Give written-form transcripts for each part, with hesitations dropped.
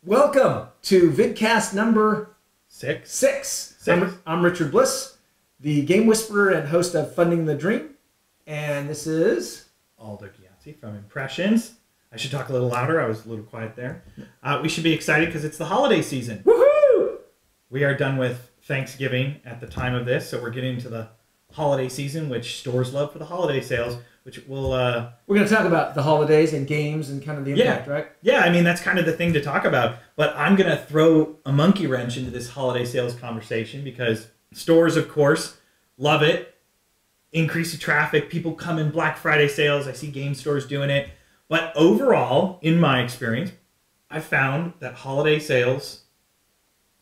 Welcome to Vidcast number six. I'm Richard Bliss, the game whisperer and host of Funding the Dream. And this is Aldo from Impressions. I should talk a little louder. I was a little quiet there. We should be excited because it's the holiday season. Woohoo! We are done with Thanksgiving at the time of this, so we're getting into the holiday season, which stores love for the holiday sales, which will... We're going to talk about the holidays and games and kind of the impact, right? Yeah, I mean, that's kind of the thing to talk about. But I'm going to throw a monkey wrench into this holiday sales conversation because stores, of course, love it. Increase the traffic. People come in Black Friday sales. I see game stores doing it. But overall, in my experience, I've found that holiday sales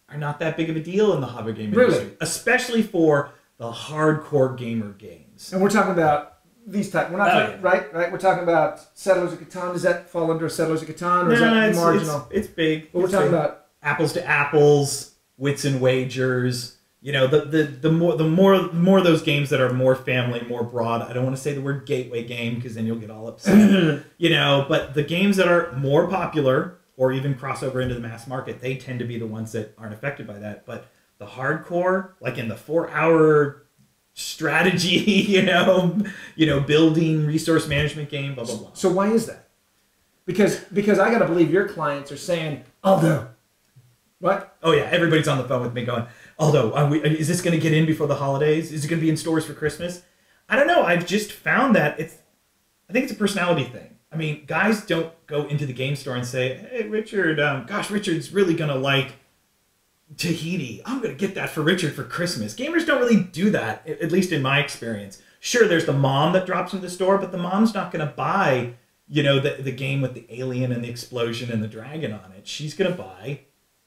are not that big of a deal in the hobby game industry. Especially for the hardcore gamer games. And we're talking about these type. We're not talking, right? We're talking about Settlers of Catan. Does that fall under Settlers of Catan, or is that marginal? It's big. But we're talking about apples to apples, wits and wagers. You know, the more those games that are more family, more broad. I don't want to say the word gateway game because then you'll get all upset. You know, but the games that are more popular or even cross over into the mass market, they tend to be the ones that aren't affected by that. But the hardcore, like in the 4-hour strategy, you know, building resource management game, blah blah blah. So why is that? Because I got to believe your clients are saying, Aldo, what? Oh yeah, everybody's on the phone with me going, Aldo, is this going to get in before the holidays? Is it going to be in stores for Christmas? I don't know. I've just found that I think it's a personality thing. I mean, guys don't go into the game store and say, hey, Richard, gosh, Richard's really going to like Tahiti. I'm going to get that for Richard for Christmas. Gamers don't really do that, at least in my experience. Sure, there's the mom that drops into the store, but the mom's not going to buy, you know, the game with the alien and the explosion and the dragon on it. She's going to buy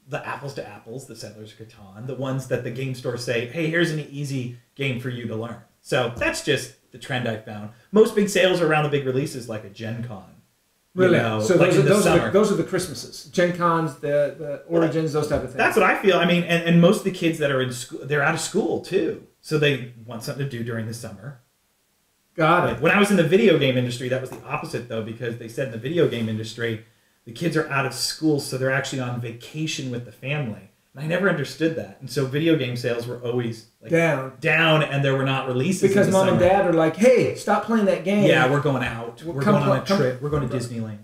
the apples to apples, the Settlers of Catan, the ones that the game stores say, hey, here's an easy game for you to learn. So that's just the trend I found. Most big sales are around the big releases like a Gen Con. Really? You know, so like those are the Christmases, Gen Cons, the Origins, those type of things. That's what I feel. I mean, and most of the kids that are in school, they're out of school too. So they want something to do during the summer. Got it. When I was in the video game industry, that was the opposite though, because they said in the video game industry, the kids are out of school, so they're actually on vacation with the family. And I never understood that. And so video game sales were always like down, and there were not releases because mom and dad are like, hey, stop playing that game. Yeah, we're going out. We're going on a trip. We're going to Disneyland.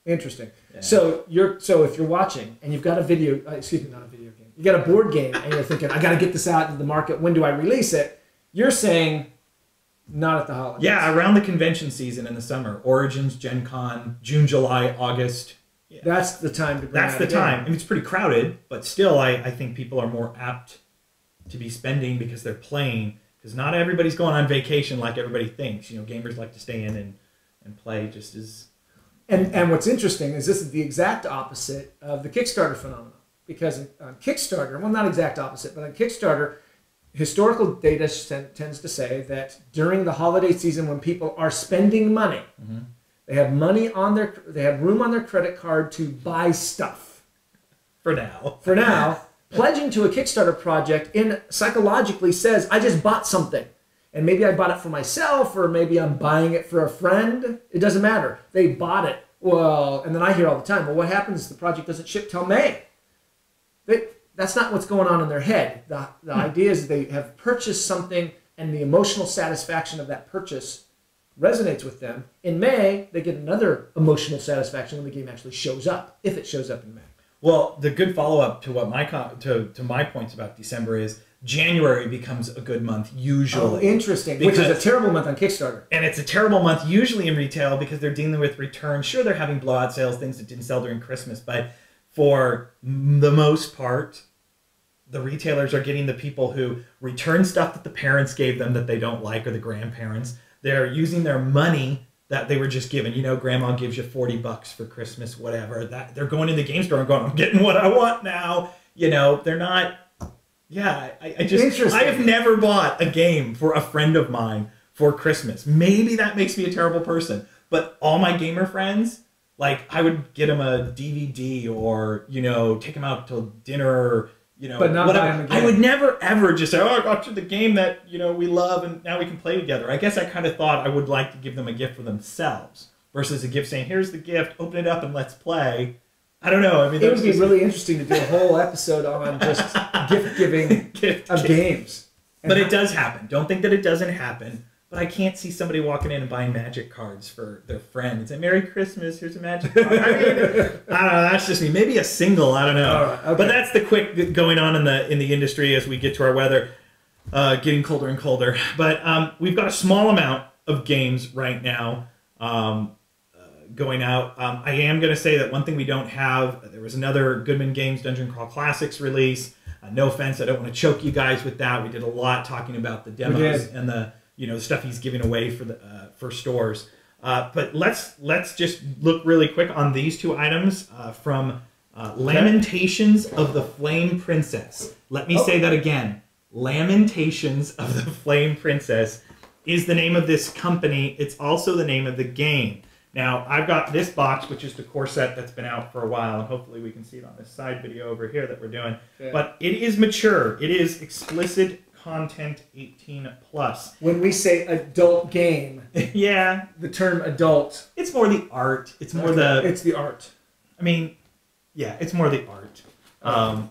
Yeah. Interesting. Yeah. So if you're watching and you've got a video, not a video game, you got a board game, and you're thinking, I got to get this out into the market. When do I release it? You're saying, not at the holidays. Yeah, around the convention season in the summer. Origins, Gen Con, June, July, August. Yeah. That's the time to grab. That's the time. I mean, it's pretty crowded, but still, I think people are more apt to be spending because they're playing. Because not everybody's going on vacation like everybody thinks. You know, gamers like to stay in and play just as... And what's interesting is this is the exact opposite of the Kickstarter phenomenon. Because on Kickstarter, well, not exact opposite, but on Kickstarter, historical data tends to say that during the holiday season when people are spending money, they have room on their credit card to buy stuff. For now. Pledging to a Kickstarter project psychologically says, I just bought something. And maybe I bought it for myself, or maybe I'm buying it for a friend. It doesn't matter. They bought it. Well, and then I hear all the time, well, what happens if the project doesn't ship till May? That's not what's going on in their head. The idea is they have purchased something, and the emotional satisfaction of that purchase resonates with them. In May, they get another emotional satisfaction when the game actually shows up, if it shows up in May. Well, the good follow-up to what to my points about December is January becomes a good month usually. Oh, interesting. Which is a terrible month on Kickstarter. And it's a terrible month usually in retail because they're dealing with returns. Sure, they're having blowout sales, things that didn't sell during Christmas, but for the most part, the retailers are getting the people who return stuff that the parents gave them that they don't like, or the grandparents. They're using their money that they were just given. You know, grandma gives you $40 for Christmas, whatever. That they're going in the game store and going, I'm getting what I want now. You know, they're not. Yeah, I have never bought a game for a friend of mine for Christmas. Maybe that makes me a terrible person, but all my gamer friends, like, I would get them a DVD or, you know, take them out to dinner, or, you know, but not whatever. I would never ever just say, oh, I got you the game that, you know, we love and now we can play together. I guess I kind of thought I would like to give them a gift for themselves versus a gift saying, here's the gift, open it up and let's play. I don't know. I mean, it would be really interesting to do a whole episode on just gift giving of games. But it does happen. Don't think that it doesn't happen. But I can't see somebody walking in and buying Magic cards for their friend and say, "Merry Christmas, here's a Magic card." I mean, I don't know. That's just me. Maybe a single. I don't know. All right, okay. But that's the quick going on in the industry as we get to our weather getting colder and colder. But we've got a small amount of games right now going out. I am going to say that one thing we don't have. There was another Goodman Games Dungeon Crawl Classics release. No offense, I don't want to choke you guys with that. We did a lot talking about the demos and the stuff he's giving away for stores. But let's just look really quick on these two items from Lamentations of the Flame Princess. Let me say that again. Lamentations of the Flame Princess is the name of this company. It's also the name of the game. Now, I've got this box, which is the core set that's been out for a while, and hopefully we can see it on this side video over here that we're doing. Okay. But it is mature. It is explicit content 18 plus. When we say adult game, yeah, the term adult, it's more the art. It's more it's the art. I mean, yeah, it's more the art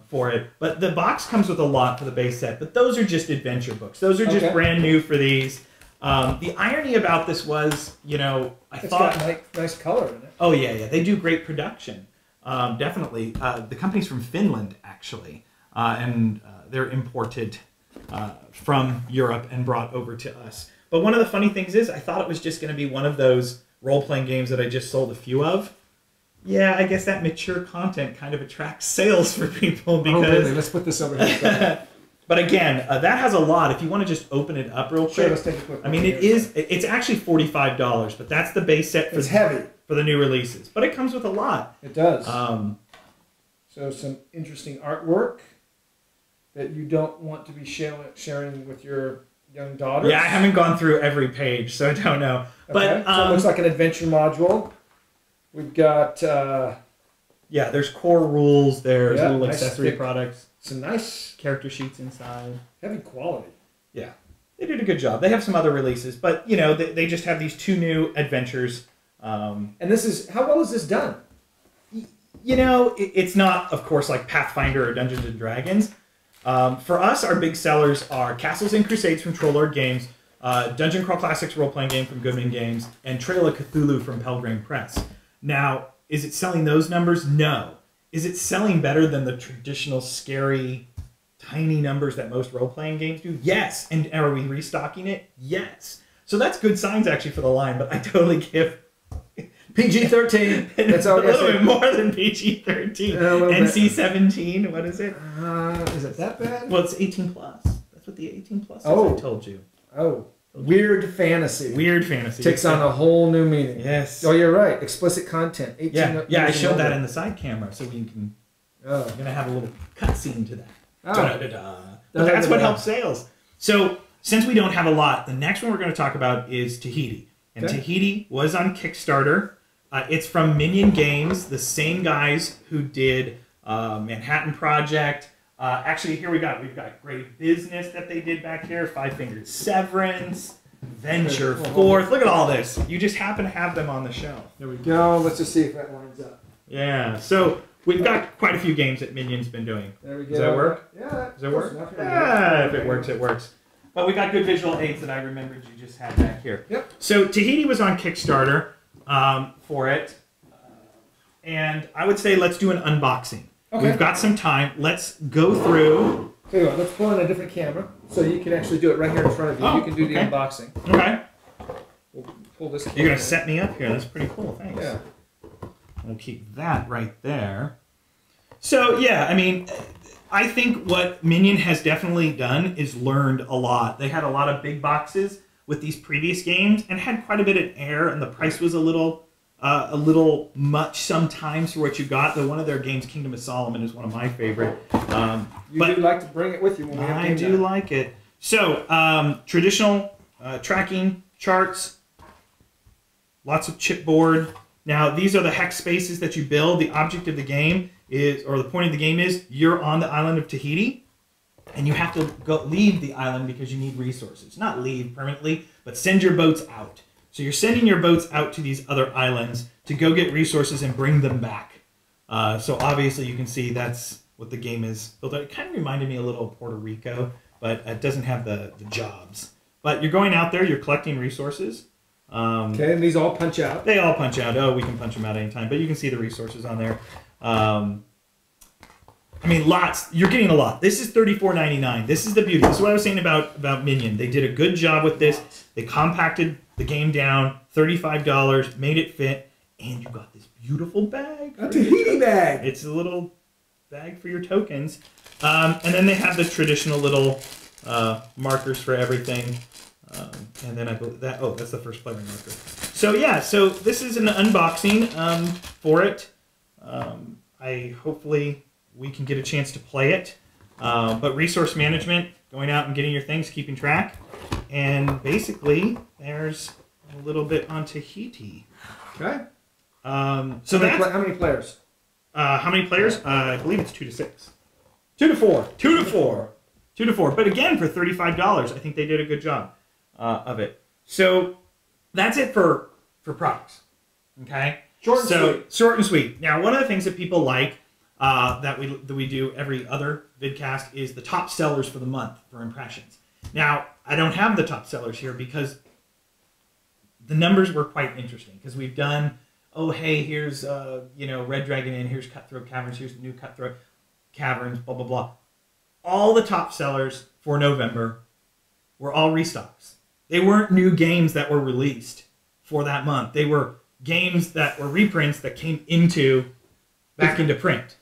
for it. But the box comes with a lot for the base set. But those are just adventure books. Those are just brand new for these. The irony about this was, I thought got nice color in it. Oh yeah, they do great production. Definitely, the company's from Finland actually, and they're imported from Europe and brought over to us. But one of the funny things is, I thought it was just going to be one of those role-playing games that I just sold a few of. Yeah, I guess that mature content kind of attracts sales for people because. Oh, really? Let's put this over here. But again, that has a lot. If you want to just open it up real quick. Sure, let's take a quick look. I mean, it's actually $45, but that's the base set it's heavy for the new releases. But it comes with a lot. It does. So some interesting artwork that you don't want to be sharing with your young daughters. Yeah, I haven't gone through every page, so I don't know. Okay. But so it looks like an adventure module. We've got... yeah, there's core rules. There's little nice accessory products. Some nice character sheets inside. Heavy quality. Yeah. They did a good job. They have some other releases, but, they just have these two new adventures. And this is... How well is this done? It's not, of course, like Pathfinder or Dungeons & Dragons. For us, our big sellers are Castles and Crusades from Trollord Games, Dungeon Crawl Classics role-playing game from Goodman Games, and Trail of Cthulhu from Pelgrane Press. Now, is it selling those numbers? No. Is it selling better than the traditional scary, tiny numbers that most role-playing games do? Yes. And are we restocking it? Yes. So that's good signs, actually, for the line, but I totally give... PG-13. That's all. A little bit more than PG-13. NC-17. What is it? Is it that bad? Well, it's 18 plus. That's what the 18 plus is. I told you. Oh, weird fantasy. Weird fantasy takes on a whole new meaning. Yes. Oh, you're right. Explicit content. 18 yeah. I showed that in the side camera, so we can. We're gonna have a little cutscene to that. But that's what helps sales. So since we don't have a lot, the next one we're going to talk about is Tahiti, and Tahiti was on Kickstarter. It's from Minion Games, the same guys who did Manhattan Project. Actually, here we've got Great Business that they did back here, Five Fingered Severance, Venture Forth. Look at all this. You just happen to have them on the shelf. There we go. Let's just see if that lines up. Yeah. So we've got quite a few games that Minion's been doing. There we go. Does that work? Yeah. Does that work? Yeah. If it works, it works. But we got good visual aids that I remembered you just had back here. Yep. So Tahiti was on Kickstarter for it. And I would say let's do an unboxing. Okay. We've got some time. Let's go through. Tell you what, let's pull in a different camera so you can actually do it right here in front of you. You can do the unboxing. Okay. We'll pull this. You're going to set me up here. That's pretty cool. Thanks. Yeah. We'll keep that right there. So, yeah, I mean, I think what Minion has definitely done is learned a lot. They had a lot of big boxes with these previous games and had quite a bit of air, and the price was a little much sometimes for what you got. Though one of their games, Kingdom of Solomon, is one of my favorite. You do like to bring it with you when we have I do like it. So traditional tracking charts, lots of chipboard. Now these are the hex spaces that you build. The object of the game is, or the point of the game is, you're on the island of Tahiti, and you have to leave the island because you need resources. Not leave permanently, but send your boats out. So you're sending your boats out to these other islands to go get resources and bring them back. So obviously you can see that's what the game is built on. It kind of reminded me a little of Puerto Rico, but it doesn't have the jobs. But you're going out there, you're collecting resources. Okay, and these all punch out. They all punch out. Oh, we can punch them out anytime, but you can see the resources on there. I mean, lots. You're getting a lot. This is $34.99. This is the beauty. This is what I was saying about Minion. They did a good job with this. They compacted the game down, $35, made it fit, and you got this beautiful bag. A Tahiti bag. It's a little bag for your tokens. And then they have the traditional little markers for everything. And then I believe that, oh, that's the first player marker. So yeah, so this is an unboxing for it. Hopefully we can get a chance to play it. But resource management, going out and getting your things, keeping track. And basically, there's a little bit on Tahiti. Okay. So how many players? How many players? I believe it's 2 to 6. 2 to 4. 2 to 4. 2 to 4. But again, for $35, I think they did a good job of it. So that's it for products. Okay. Short and sweet. Short and sweet. Now, one of the things that people like that we do every other vidcast is the top sellers for the month for impressions. Now, I don't have the top sellers here because the numbers were quite interesting because we've done, oh, hey, here's Red Dragon Inn, here's Cutthroat Caverns, here's the new Cutthroat Caverns, blah, blah, blah. All the top sellers for November were all restocks. They weren't new games that were released for that month. They were games that were reprints that came back into print.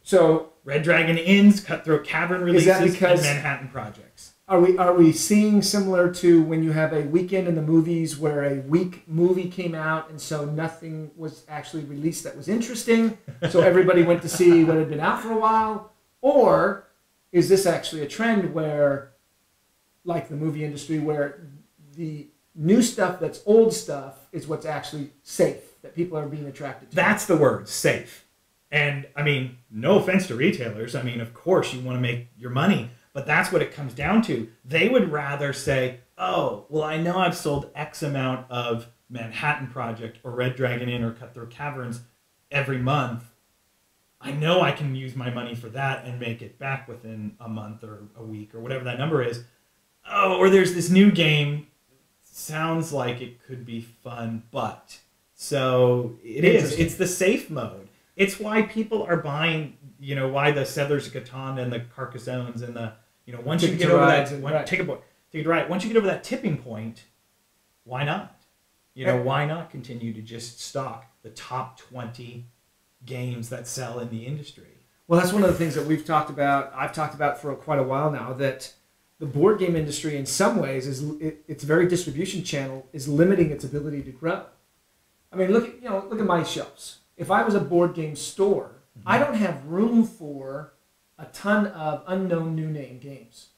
So Red Dragon Inns, Cutthroat Cavern releases, is that because, and Manhattan projects. Are we seeing similar to when you have a weekend in the movies where a week movie came out and so nothing was actually released that was interesting, so everybody went to see what had been out for a while? Or is this actually a trend where, like the movie industry, where the new stuff that's old stuff is what's actually safe, that people are being attracted to? That's the word, safe. And, I mean, no offense to retailers. I mean, of course, you want to make your money. But that's what it comes down to. They would rather say, oh, well, I know I've sold X amount of Manhattan Project or Red Dragon Inn or Cutthroat Caverns every month. I know I can use my money for that and make it back within a month or a week or whatever that number is. Oh, or there's this new game. Sounds like it could be fun, but. So it is. It's the safe mode. It's why people are buying, why the Settlers of Catan and the Carcassones and the, once you get over that, take it right. Once you get over that tipping point, why not? Why not continue to just stock the top 20 games that sell in the industry? Well, that's one of the things that we've talked about. I've talked about for quite a while now, that the board game industry, in some ways, its very distribution channel is limiting its ability to grow. I mean, look at my shelves. If I was a board game store, I don't have room for a ton of unknown new name games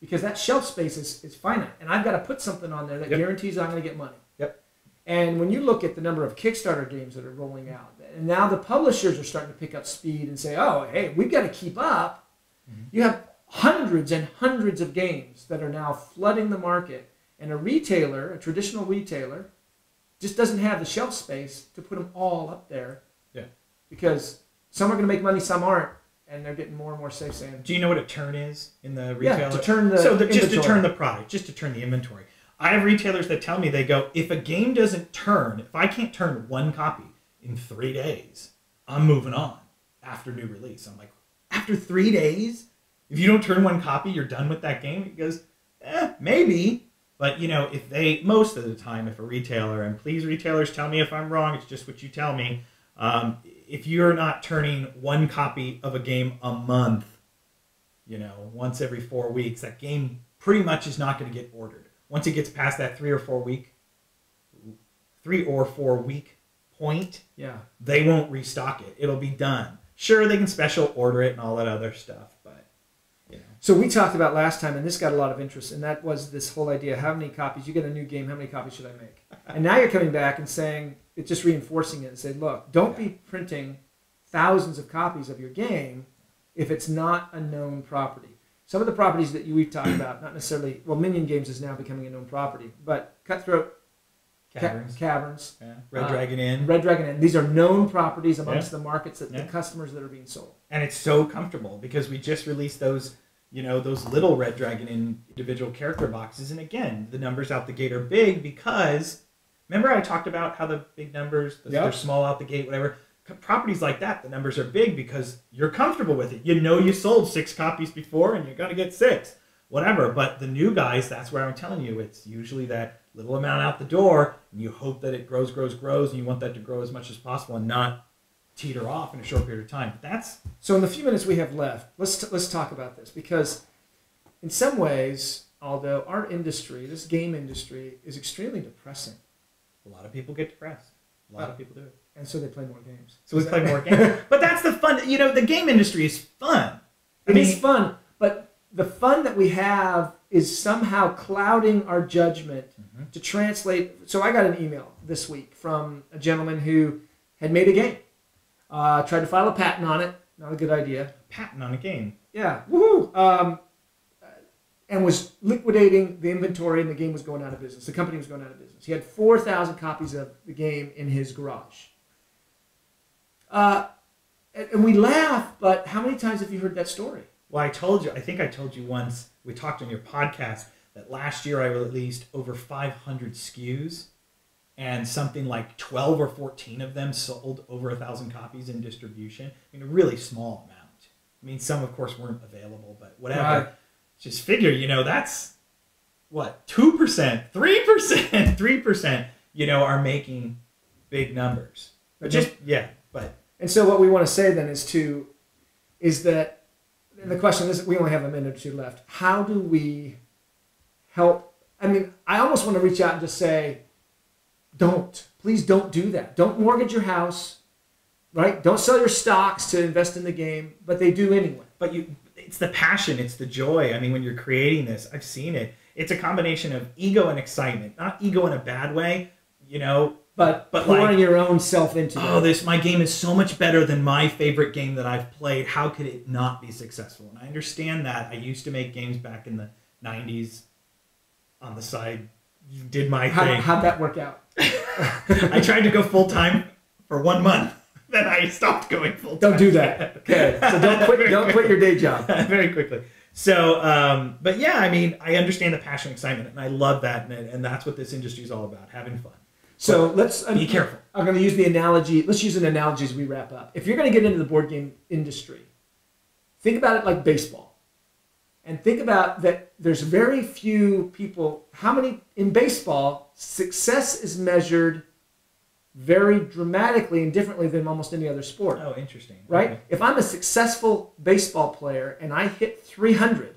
because that shelf space is finite, and I've got to put something on there that guarantees I'm going to get money. Yep. And when you look at the number of Kickstarter games that are rolling out, and now the publishers are starting to pick up speed and say, oh, hey, we've got to keep up. Mm-hmm. You have hundreds and hundreds of games that are now flooding the market, and a traditional retailer, just doesn't have the shelf space to put them all up there. Yeah. Because some are going to make money, some aren't, and they're getting more and more safe saying. Do you know what a turn is in the retailer? Yeah, to turn the just to turn the product, just to turn the inventory. I have retailers that tell me, they go, if a game doesn't turn, if I can't turn one copy in 3 days, I'm moving on after new release. I'm like, after 3 days? If you don't turn one copy, you're done with that game? He goes, maybe. But, if most of the time, if a retailer, and please retailers tell me if I'm wrong, it's just what you tell me, if you're not turning one copy of a game a month, once every 4 weeks, that game pretty much is not going to get ordered. Once it gets past that 3 or 4 week point, they won't restock it. It'll be done. Sure, they can special order it and all that other stuff, but. So we talked about last time, and this got a lot of interest, and that was this whole idea, how many copies, you get a new game, how many copies should I make? And now you're coming back and saying, it's just reinforcing it and say, look, don't be printing thousands of copies of your game if it's not a known property. Some of the properties that we've talked about, not necessarily, well, Minion Games is now becoming a known property, but Cutthroat Caverns. Yeah. Red Dragon Inn. Red Dragon Inn. These are known properties amongst the markets that the customers that are being sold. And it's so comfortable because we just released those, those little Red Dragon Inn individual character boxes. And again, the numbers out the gate are big because, remember I talked about how the big numbers, they're small out the gate, whatever. Properties like that, the numbers are big because you're comfortable with it. You sold 6 copies before and you're going to get 6. Whatever. But the new guys, that's where I'm telling you, it's usually that little amount out the door, and you hope that it grows, and you want that to grow as much as possible and not teeter off in a short period of time. That's so. In the few minutes we have left, let's talk about this, because in some ways, Aldo, our industry, this game industry, is extremely depressing. A lot of people get depressed. A lot of people do it. And so they play more games. So we play more games. But that's the fun. The game industry is fun. It is fun, but the fun that we have is somehow clouding our judgment to translate. So I got an email this week from a gentleman who had made a game. Tried to file a patent on it. Not a good idea. Patent on a game? Yeah. Woohoo! And was liquidating the inventory, and the game was going out of business. The company was going out of business. He had 4,000 copies of the game in his garage. And we laugh, but how many times have you heard that story? Well, I think I told you once, we talked on your podcast, that last year I released over 500 SKUs, and something like 12 or 14 of them sold over 1,000 copies in distribution. I mean, a really small amount. I mean, some, of course, weren't available, but whatever. Right. Just figure, that's, what, 2%, 3%, 3%, are making big numbers. But And so what we want to say then is that, and the question is, we only have a minute or two left. How do we help? I mean, I almost want to reach out and just say, please don't do that. Don't mortgage your house, right? Don't sell your stocks to invest in the game, but they do anyway. But it's the passion, it's the joy. I mean, when you're creating this, I've seen it. It's a combination of ego and excitement. Not ego in a bad way, But pouring your own self into it. My game is so much better than my favorite game that I've played. How could it not be successful? And I understand that. I used to make games back in the 90s on the side. Did my thing. How'd that work out? I tried to go full-time for 1 month. Then I stopped going full-time. Don't do that. Okay. So don't quit your day job. Very quickly. So, but yeah, I mean, I understand the passion, excitement, and I love that. And that's what this industry is all about, having fun. So let's be careful. I'm going to use the analogy. Let's use an analogy as we wrap up. If you're going to get into the board game industry, think about it like baseball. And think about that there's very few people. How many in baseball, success is measured very dramatically and differently than almost any other sport. Oh, interesting. Right? Okay. If I'm a successful baseball player and I hit 300,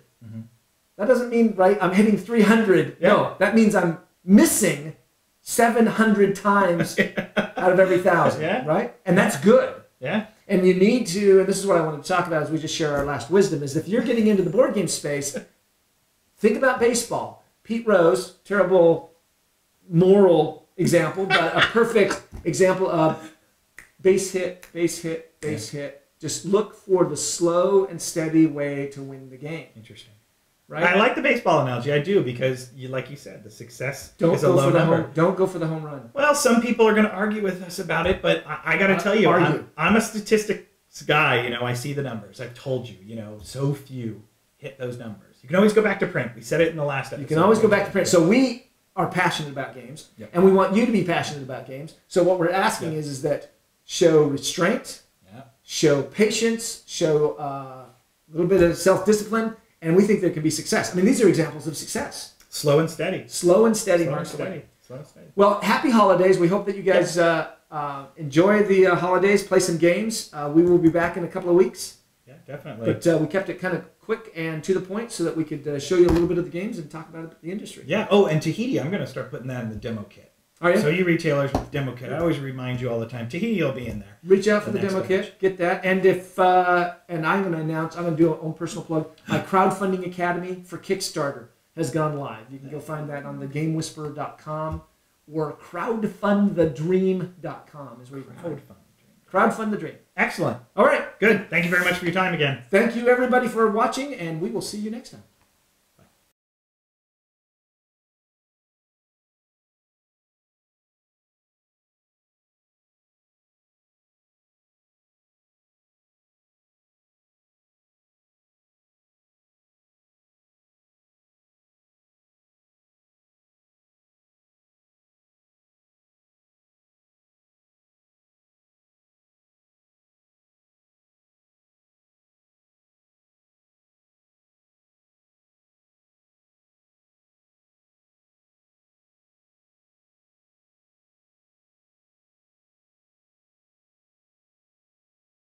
that doesn't mean, I'm hitting 300. Yeah. No, that means I'm missing 700 times out of every 1,000, right? And that's good. Yeah. And you need to, and this is what I want to talk about as we just share our last wisdom, is if you're getting into the board game space, think about baseball. Pete Rose, terrible moral example, but a perfect example of base hit, base hit, base hit. Just look for the slow and steady way to win the game. Interesting. Right? I like the baseball analogy. I do, because, like you said, the success is a low number. Don't go for the home run. Well, some people are going to argue with us about it, but I got to tell you, I'm a statistics guy. I see the numbers. I've told you, so few hit those numbers. You can always go back to print. We said it in the last episode. You can always go back to print. So we are passionate about games, and we want you to be passionate about games. So what we're asking is that show restraint, show patience, show a little bit of self-discipline, and we think there can be success. I mean, these are examples of success. Slow and steady. Slow and steady. Slow and steady. Slow and steady. Well, happy holidays. We hope that you guys enjoy the holidays, play some games. We will be back in a couple of weeks. Yeah, definitely. But we kept it kind of quick and to the point so that we could show you a little bit of the games and talk about the industry. Yeah. Oh, and Tahiti, I'm going to start putting that in the demo kit. Oh, yeah? So you retailers with the demo kit, I always remind you all the time, Tahiti will be in there. Reach out for the demo kit, get that. And and I'm going to do an own personal plug. My crowdfunding academy for Kickstarter has gone live. You can go find that on thegamewhisperer.com or crowdfundthedream.com is where you can find it. Crowdfund the dream. Excellent. All right. Good. Thank you very much for your time again. Thank you, everybody, for watching, and we will see you next time.